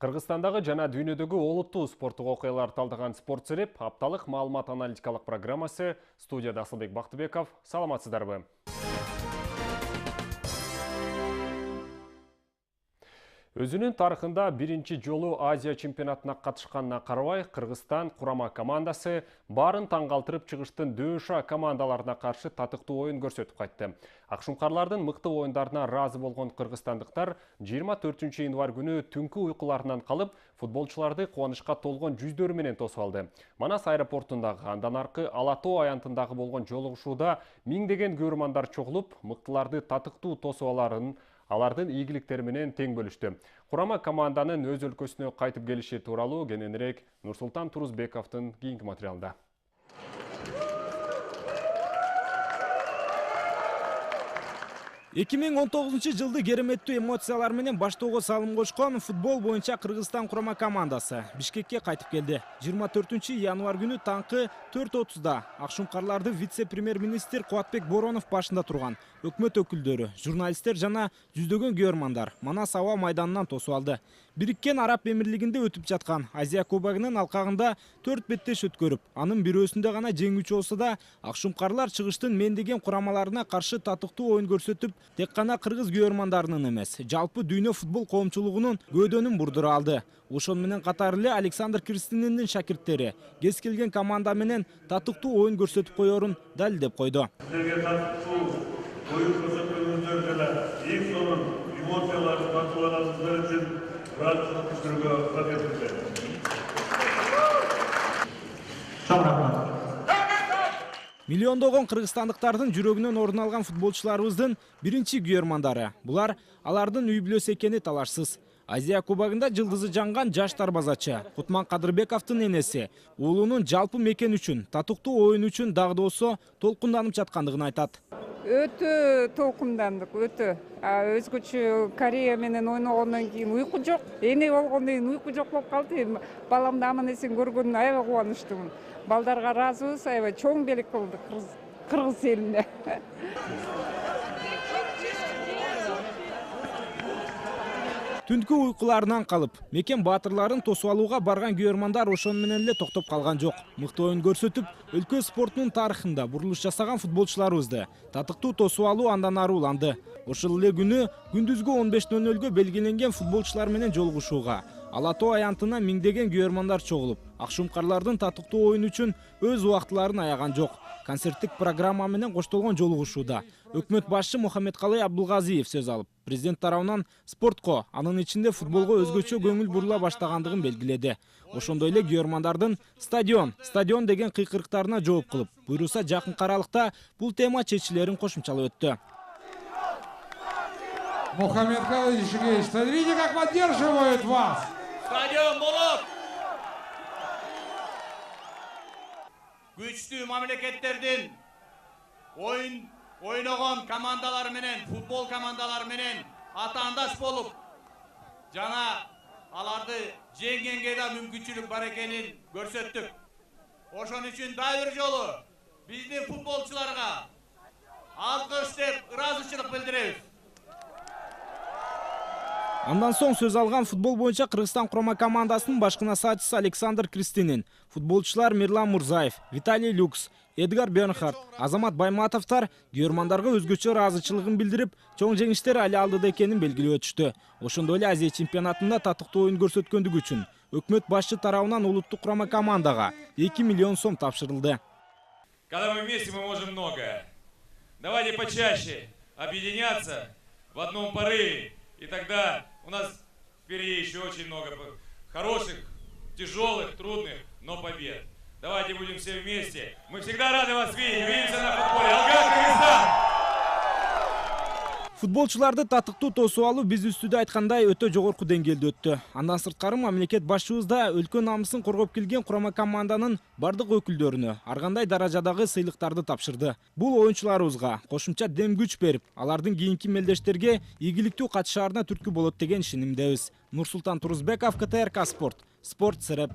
Кыргызстандагы жана дүйнөдөгү олуттуу спорттук окуялар талдаган спорт сереп апталык маалымат аналитикалык программасы. Студияда Асылбек Бактыбеков. Саламатсыздарбы? Өзүнүн тарыхында биринчи жолу Азия чемпионатына катышканына карабай, Кыргызстан курама командасы баарын таң калтырып чыгыштын дөша командаларына каршы татыктуу оюн көрсөтүп кайтты. Акшумкарлардын мыкты оюндарына разы болгон кыргызстандыктар 24 январь күнү түнкү уйкуларынан калып, футболчуларды кубанычка толгон жүздөрү менен тосуп алды. Манас аэропортундагы, андан аркы Ала Тоо аянтындагы болгон жолугушууда миңдеген көрөрмандар чогулуп, мыктыларды татыктуу тосуп алардын ийгиликтери менен тең бөлүштү. Курама команданын өз өлкөсүнө кайтып келиши тууралуу кененирээк Нурсултан Турузбековдун кийинки материалында. 2019 жылды кереметтүү эмоциялар менен баштоого салым кошкон футбол боюнча Кыргызстан курама командасы Бишкекке кайтып келди. 24 январь күнү таңкы 4:30да Акшумкарларды вице-премьер-министр Кубатбек Боронов башында турган өкмөт өкүлдөрү, журналисттер жана жүздөгөн көрөрмандар Манас аба майданынан тосуп алды. Бириккен Араб Эмирлигинде өтүп жаткан Азия кубогунун алкагында 4 беттеш өткөрүп, анын бирөөсүндө гана жеңүүчү болсо да, Акшумкарлар чыгыштын мендеген курамаларына каршы татыктуу оюн көрсөтүп, тек гана кыргыз көрөрмандарынын эмес, жалпы дүйнө футбол коомчулугунун көдөнүн бурдура алды. Ошон менен катары эле Александр Кристинендин шакирттери кез келген команда менен татыктуу оюн көрсөтүп коерун далилдеп койду. Силерге татыктуу оюн көрсөткөнүңүздөр жана эң сонун эмоцияларды татып алганыңыздар үчүн ыраазычылык билдирүүгө аракет Миллиондогон кыргызстандыктардын жүрөгүнөн орун алган футболчуларыбыздын биринчи күйөрмандары. Булар алардын үй бүлөсү экени талашсыз. Азия кубогунда жылдызы жанган жаш дарбазачы Кутман Кадырбековдун энеси уулунун жалпы мекен үчүн, татыктуу оюн үчүн дагы да болсо толкунданып жаткандыгын айтат. Өтө толкундандык, өтө. Өзгөчө Корея менен ойногондон кийин уйку жок. Эне болгондон кийин уйку жок болуп калды. Баламды аман-эсен көргөнүмө аябай кубанычтымын. Балдарга ыраазыбыз, аябай чоң белек кылды Кыргыз элинде. Түнкү уйкуларынан калып, мекен баатырларын тосуп алууга барган көрөрмандар ошон менен эле токтоп калган жок. Мыкты оюн көрсөтүп, өлкө спортунун тарыхында бурулуш жасаган футболчуларыбызды татыктуу тосуп алуу андан ары уланды. Ошол эле күнү күндүзгү 15:00 белгиленген футболчулар менен жолугушууга Ала Тоо аянтына миңдеген көрөрмандар чогулуп, Акшумкарлардын татыктуу оюн үчүн өз убактыларын аяган жок. Концерттик программа менен коштолгон жолугушууда өкмөт башчы Мухаммедкалый Абдулгазиев сөз алып, президент тарабынан спортко, анын ичинде футболго өзгөчө көңүл бурула баштагандыгын белгиледи. Ошондой эле көрөрмандардын стадион деген кыйкырыктарына жооп кылып, буйруса жакынкы аралыкта бул тема чечилерин кошумчалап өттү. Мухаммедкалый Ишигевич, смотрите, как поддерживают вас! Стадион болот! Күчтүү мамлекеттердин ойногон командалар менен, футбол командалары менен атаандаш болуп, жана аларды жеңгенге да мүмкүнчүлүк бар экенин көрсөттүк. Ошон үчүн дагы бир жолу биздин футболчуларга алкыш деп ыраазычылык билдиребиз. Андан соң сөз алган футбол боюнча Кыргызстан курама командасынын башкы насаатчысы Александр Кристинин, футболчулар Мирлан Мурзаев, Виталий Люкс, Эдгар Бернхард, Азамат Байматовтар көрөрмандарга өзгөчө ыраазычылыгын билдирип, чоң жеңиштер али алдыда экенин белгилеп өтүштү. Ошондой эле Азия чемпионатында татыктуу оюн көрсөткөндүгү үчүн өкмөт башчы тарабынан улуттук курама командага 2 миллион сом тапшырылды. Когда мы вместе, мы можем многое. Давайте почаще объединяться в одном порыве, и тогда у нас впереди еще очень много хороших, тяжелых, трудных, но побед. Давайте будем все вместе. Мы всегда рады вас видеть. Увидимся на футболе. Алга, Кыргызстан! Футболчуларды татыктуу тосуп алуу биз үстүдө айткандай өтө жогорку деңгээлде өттү. Андан сырткары мамлекет башчыбыз да өлкө намысын коргоп келген курама команданын бардык өкүлдөрүнө ар кандай даражадагы сыйлыктарды тапшырды. Бул оюнчуларыбызга кошумча дем күч берип, алардын кийинки мелдештерге ийгиликтүү катышаарына түрткү болот деген ишенимдебиз. Нурсултан Турузбеков, КТРК Спорт сереп.